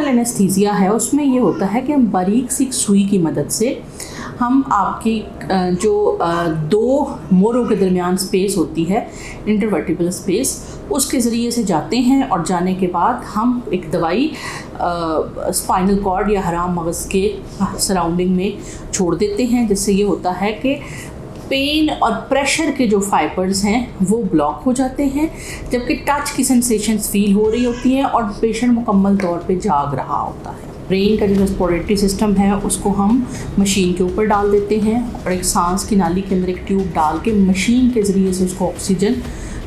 Regional anaesthesia है उसमें ये होता है कि हम बारीक सी सुई की मदद से हम आपकी जो दो मोरों के दरमियान स्पेस होती है, इंटरवर्टिबल स्पेस, उसके ज़रिए से जाते हैं और जाने के बाद हम एक दवाई स्पाइनल कॉर्ड या हराम मगज़ के सराउंडिंग में छोड़ देते हैं, जिससे ये होता है कि पेन और प्रेशर के जो फाइबर्स हैं वो ब्लॉक हो जाते हैं, जबकि टच की सेंसेशंस फील हो रही होती हैं और पेशेंट मुकम्मल तौर पे जाग रहा होता है। ब्रेन का जो रेस्पिरेटरी सिस्टम है उसको हम मशीन के ऊपर डाल देते हैं और एक सांस की नाली के अंदर एक ट्यूब डाल के मशीन के ज़रिए से उसको ऑक्सीजन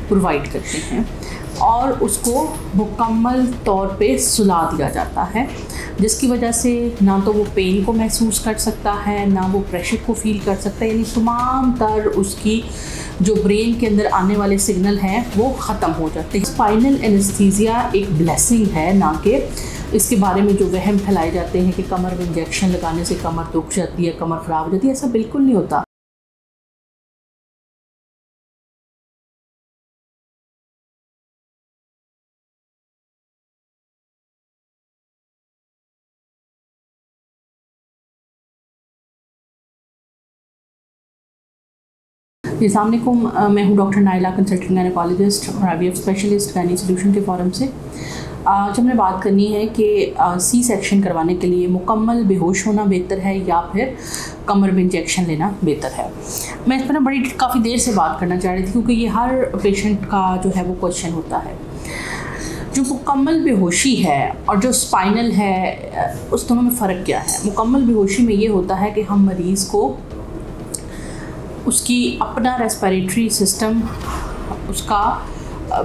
प्रोवाइड करते हैं और उसको मुकम्मल तौर पे सुला दिया जाता है, जिसकी वजह से ना तो वो पेन को महसूस कर सकता है, ना वो प्रेशर को फील कर सकता है, यानी तमाम तर उसकी जो ब्रेन के अंदर आने वाले सिग्नल हैं वो ख़त्म हो जाते हैं। स्पाइनल एनेस्थीसिया एक ब्लेसिंग है, ना कि इसके बारे में जो वहम फैलाए जाते हैं कि कमर में इंजेक्शन लगाने से कमर दुख जाती है, कमर ख़राब हो जाती है। ऐसा बिल्कुल नहीं होता। अस्सलाम वालेकुम, मैं हूँ डॉक्टर नाइला, कंसल्टेंट गायनेकोलॉजिस्ट और IVF स्पेशलिस्ट गायनी सॉल्यूशन के फोरम से। आज हमने बात करनी है कि सी सेक्शन करवाने के लिए मुकम्मल बेहोश होना बेहतर है या फिर कमर में इंजेक्शन लेना बेहतर है। मैं इस पर काफ़ी देर से बात करना चाह रही थी, क्योंकि ये हर पेशेंट का जो है वो क्वेश्चन होता है। जो मुकम्मल बेहोशी है और जो स्पाइनल है, उस दोनों में फ़र्क क्या है? मुकम्मल बेहोशी में ये होता है कि हम मरीज़ को उसकी अपना रेस्पिरेटरी सिस्टम, उसका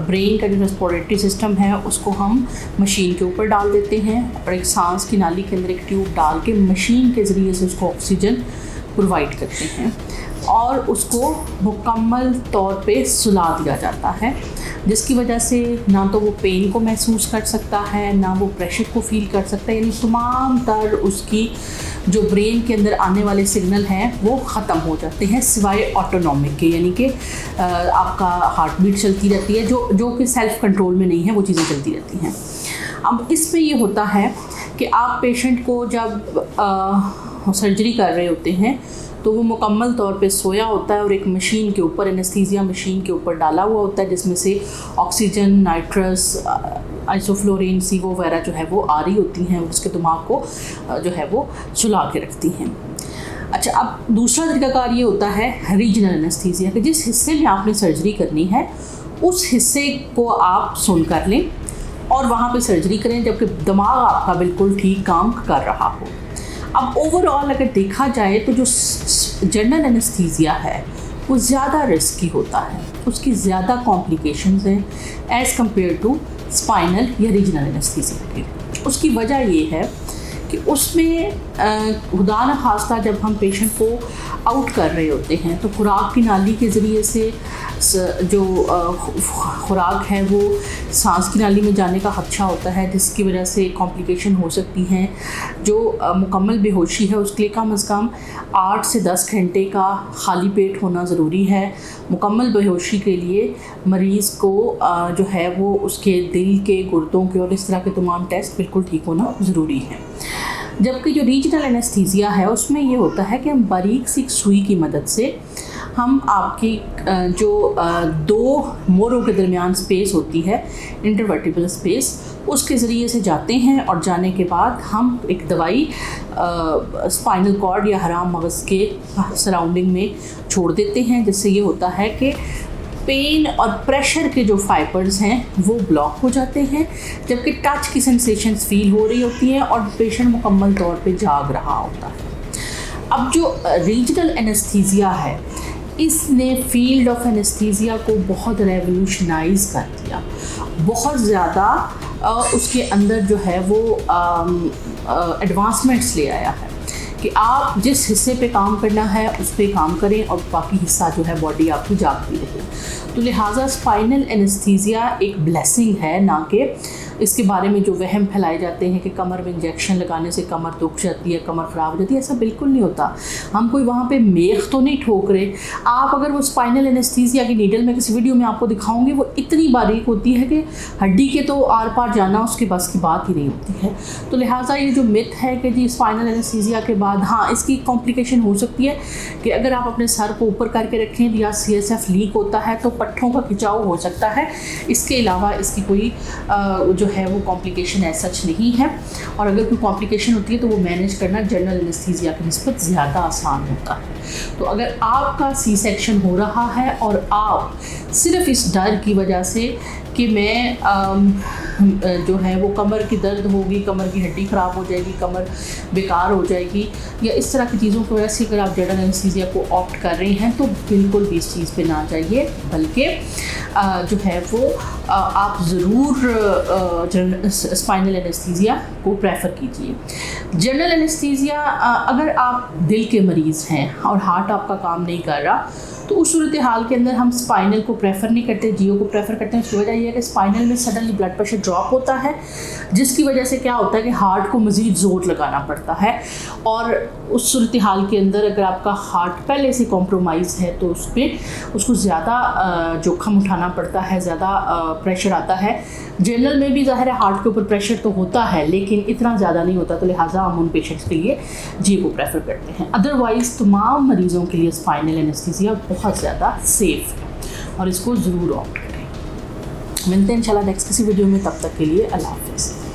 ब्रेन का जो रेस्पिरेटरी सिस्टम है उसको हम मशीन के ऊपर डाल देते हैं और एक सांस की नाली के अंदर एक ट्यूब डाल के मशीन के ज़रिए से उसको ऑक्सीजन प्रोवाइड करते हैं और उसको मुकम्मल तौर पे सुला दिया जाता है, जिसकी वजह से ना तो वो पेन को महसूस कर सकता है, ना वो प्रेशर को फील कर सकता है, यानी तमाम तर उसकी जो ब्रेन के अंदर आने वाले सिग्नल हैं वो ख़त्म हो जाते हैं, सिवाय ऑटोनॉमिक के, यानी कि आपका हार्ट बीट चलती रहती है, जो कि सेल्फ़ कंट्रोल में नहीं है, वो चीज़ें चलती रहती हैं। अब इसमें ये होता है कि आप पेशेंट को जब सर्जरी कर रहे होते हैं तो वो मुकम्मल तौर पे सोया होता है और एक मशीन के ऊपर, एनेस्थीसिया मशीन के ऊपर डाला हुआ होता है, जिसमें से ऑक्सीजन, नाइट्रस, आइसोफ्लोरिन, सीवो वगैरह जो है वो आ रही होती हैं, उसके दिमाग को जो है वो सुला के रखती हैं। अच्छा, अब दूसरा तरीकाकार ये होता है रीजनल एनेस्थीसिया, कि जिस हिस्से में आपने सर्जरी करनी है उस हिस्से को आप सुन कर लें और वहाँ पे सर्जरी करें, जबकि दिमाग आपका बिल्कुल ठीक काम कर रहा हो। अब ओवरऑल अगर देखा जाए तो जो जनरल एनेस्थीसिया है वो ज़्यादा रिस्की होता है, उसकी ज़्यादा कॉम्प्लिकेशंस हैं एज़ कम्पेयर टू स्पाइनल या रीजनल एनेस्थीसिया के। उसकी वजह ये है कि उसमें खुदा न खास्ता जब हम पेशेंट को आउट कर रहे होते हैं तो खुराक की नाली के ज़रिए से जो खुराक है वो सांस की नाली में जाने का खदशा होता है, जिसकी वजह से कॉम्प्लिकेशन हो सकती हैं। जो मुकम्मल बेहोशी है उसके लिए कम से कम 8 से 10 घंटे का खाली पेट होना ज़रूरी है। मुकम्मल बेहोशी के लिए मरीज़ को जो है वो उसके दिल के, गुर्दों के और इस तरह के तमाम टेस्ट बिल्कुल ठीक होना ज़रूरी है। जबकि जो रीजनल एनेस्थीसिया है उसमें ये होता है कि हम बारीक सी सुई की मदद से हम आपकी जो दो मोरों के दरमियान स्पेस होती है, इंटरवर्टिबल स्पेस, उसके ज़रिए से जाते हैं और जाने के बाद हम एक दवाई स्पाइनल कॉर्ड या हराम मगज़ के सराउंडिंग में छोड़ देते हैं, जिससे ये होता है कि पेन और प्रेशर के जो फाइबर्स हैं वो ब्लॉक हो जाते हैं, जबकि टच की सेंसेशंस फील हो रही होती हैं और पेशेंट मुकम्मल तौर पे जाग रहा होता है। अब जो रीजनल एनेस्थीसिया है इसने फील्ड ऑफ एनेस्थीसिया को बहुत रेवोल्यूशनाइज कर दिया, बहुत ज़्यादा उसके अंदर जो है वो एडवांसमेंट्स ले आया है कि आप जिस हिस्से पे काम करना है उस पे काम करें और बाकी हिस्सा जो है बॉडी आपकी जागती रहे। तो लिहाजा स्पाइनल एनेस्थीसिया एक ब्लेसिंग है, ना कि इसके बारे में जो वहम फैलाए जाते हैं कि कमर में इंजेक्शन लगाने से कमर दुख जाती है, कमर ख़राब हो जाती है, ऐसा बिल्कुल नहीं होता। हम कोई वहाँ पे मेख तो नहीं ठोक रहे। आप अगर वो स्पाइनल एनेस्थीसिया की नीडल में किसी वीडियो में आपको दिखाऊंगी, वो इतनी बारीक होती है कि हड्डी के तो आर पार जाना उसके बस की बात ही नहीं होती है। तो लिहाजा ये जो मिथ है कि जी स्पाइनल एनेस्थीसिया के बाद, हाँ इसकी कॉम्प्लिकेशन हो सकती है कि अगर आप अपने सर को ऊपर करके रखें या CSF लीक होता है तो पट्ठों का खिंचाव हो सकता है। इसके अलावा इसकी कोई जो है वो कॉम्प्लिकेशन ऐसा सच नहीं है। और अगर कोई कॉम्प्लिकेशन होती है तो वो मैनेज करना जनरल एनेस्थीसिया की निस्बत ज़्यादा आसान होता है। तो अगर आपका सी सेक्शन हो रहा है और आप सिर्फ इस डर की वजह से कि मैं जो है वो कमर की दर्द होगी, कमर की हड्डी ख़राब हो जाएगी, कमर बेकार हो जाएगी, या इस तरह की चीज़ों की वजह से अगर आप जनरल एनेस्थीसिया को ऑप्ट कर रहे हैं तो बिल्कुल भी इस चीज़ पे ना जाइए, बल्कि जो है वो आप ज़रूर स्पाइनल एनेस्थीसिया को प्रेफर कीजिए। जनरल एनेस्थीसिया अगर आप दिल के मरीज़ हैं और हार्ट आपका काम नहीं कर रहा तो उस सूरत हाल के अंदर हम स्पाइनल को प्रेफर नहीं करते, जियो को प्रेफर करते हैं। उसकी वजह यह है कि स्पाइनल में सडनली ब्लड प्रेशर ड्रॉप होता है, जिसकी वजह से क्या होता है कि हार्ट को मज़ीद ज़ोर लगाना पड़ता है। और उस सूरत हाल के अंदर अगर आपका हार्ट पहले से कॉम्प्रोमाइज़ है तो उस पर उसको ज़्यादा जोखम उठाना पड़ता है, ज़्यादा प्रेशर आता है। जनरल में भी ज़ाहिर है हार्ट के ऊपर प्रेशर तो होता है लेकिन इतना ज़्यादा नहीं होता, तो लिहाजा हम उन पेशेंट्स के लिए जी को प्रेफर करते हैं। अदरवाइज़ तमाम मरीज़ों के लिए स्पाइनल एनेस्थीसिया बहुत ज़्यादा सेफ़ है और इसको ज़रूर ऑप्ट करें। मिलते हैं इंशाल्लाह नेक्स्ट किसी वीडियो में, तब तक के लिए अल्लाह हाफ़िज़।